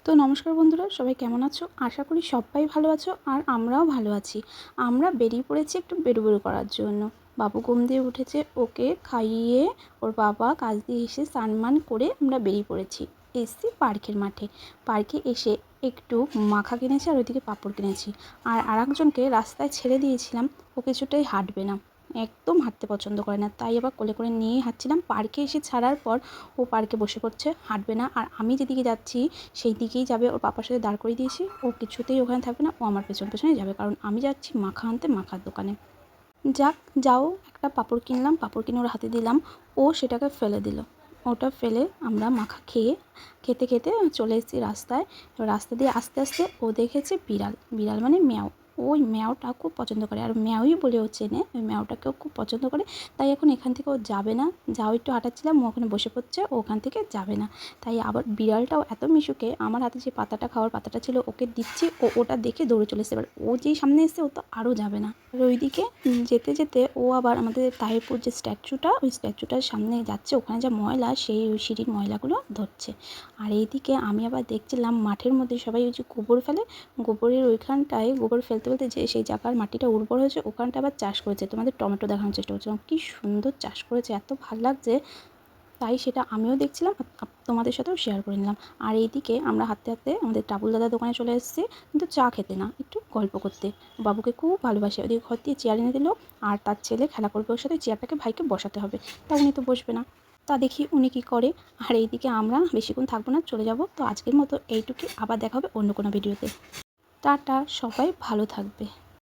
তো নমস্কার বন্ধুরা, সবাই কেমন আছো? আশা করি সবাই ভালো আছো আর আমরাও ভালো আছি। আমরা বেরিয়ে পড়েছি একটু বেরুবেরু করার জন্য। বাবু ঘুম দিয়ে উঠেছে, ওকে খাইয়ে ওর বাবা কাজ দিয়ে এসে স্নান করে আমরা বেরিয়ে পড়েছি। এসছি পার্কের মাঠে। পার্কে এসে একটু মাখা কিনেছি আর ওইদিকে পাঁপড় কিনেছি। আর আরেকজনকে রাস্তায় ছেড়ে দিয়েছিলাম, ও কিছুটাই হাঁটবে না, একদম হাঁটতে পছন্দ করে না, তাই আবার কোলে করে নিয়েই হাঁটছিলাম। পার্কে এসে ছাড়ার পর ও পার্কে বসে পড়ছে, হাঁটবে না। আর আমি যেদিকে যাচ্ছি সেই দিকেই যাবে, ওর পাপার সাথে দাঁড় করিয়ে দিয়েছি। ও কিছুতেই ওখানে থাকবে না, ও আমার পেছন পেছনেই যাবে, কারণ আমি যাচ্ছি মাখা আনতে মাখার দোকানে। যাক, যাও, একটা পাঁপড় কিনলাম, পাঁপড় কিনে ওর হাতে দিলাম, ও সেটাকে ফেলে দিল। ওটা ফেলে আমরা মাখা খেতে খেতে চলে এসেছি রাস্তায়। রাস্তা দিয়ে আস্তে আস্তে ও দেখেছে বিড়াল। বিড়াল মানে ম্যাও। ওই ম্যাওটা খুব পছন্দ করে, আর ম্যাওই বলে ও চেনে, ওই ম্যাওটাকেও খুব পছন্দ করে। তাই এখন এখান থেকে ও যাবে না। যাও, একটু হাঁটাচ্ছিলাম, ও ওখানে বসে পড়ছে, ও ওখান থেকে যাবে না। তাই আবার বিড়ালটাও এত মিশুকে, আমার হাতে যে পাতাটা খাওয়ার পাতাটা ছিল ওকে দিচ্ছি, ও ওটা দেখে দৌড়ে চলে এসেছে। এবার ও যেই সামনে এসছে, ও তো আরও যাবে না। আর ওইদিকে যেতে যেতে ও আবার আমাদের তাহিরপুর যে স্ট্যাচুটা, ওই স্ট্যাচুটার সামনে যাচ্ছে, ওখানে যা ময়লা, সেই ওই সিঁড়ির ময়লাগুলো ধরছে। আর এইদিকে আমি আবার দেখছিলাম মাঠের মধ্যে সবাই ওই যে গোবর ফেলে, গোবরের ওইখানটায় গোবর ফেলতে ফেলতে যে সেই জায়গার মাটিটা উর্বর হয়েছে, ওখানটা আবার চাষ করেছে। তোমাদের টমেটো দেখানোর চেষ্টা করছিলাম, কী সুন্দর চাষ করেছে, এত ভালো লাগছে। তাই সেটা আমিও দেখছিলাম, তোমাদের সাথেও শেয়ার করে নিলাম। আর এইদিকে আমরা হাঁটতে হাঁটতে আমাদের টাবুল দাদার দোকানে চলে এসেছি, কিন্তু চা খেতে না, একটু গল্প করতে। বাবুকে খুব ভালোবাসে, ওদিকে ঘর দিয়ে চেয়ার এনে দিল, আর তার ছেলে খেলা করবে ওর সাথে। চেয়ারটাকে ভাইকে বসাতে হবে, তা উনি তো বসবে না। তা দেখি উনি কী করে। আর এইদিকে আমরা বেশিক্ষণ থাকবো না, চলে যাব। তো আজকের মতো এইটুকুই, আবার দেখা হবে অন্য কোনো ভিডিওতে। টাটা, সবাই ভালো থাকবে।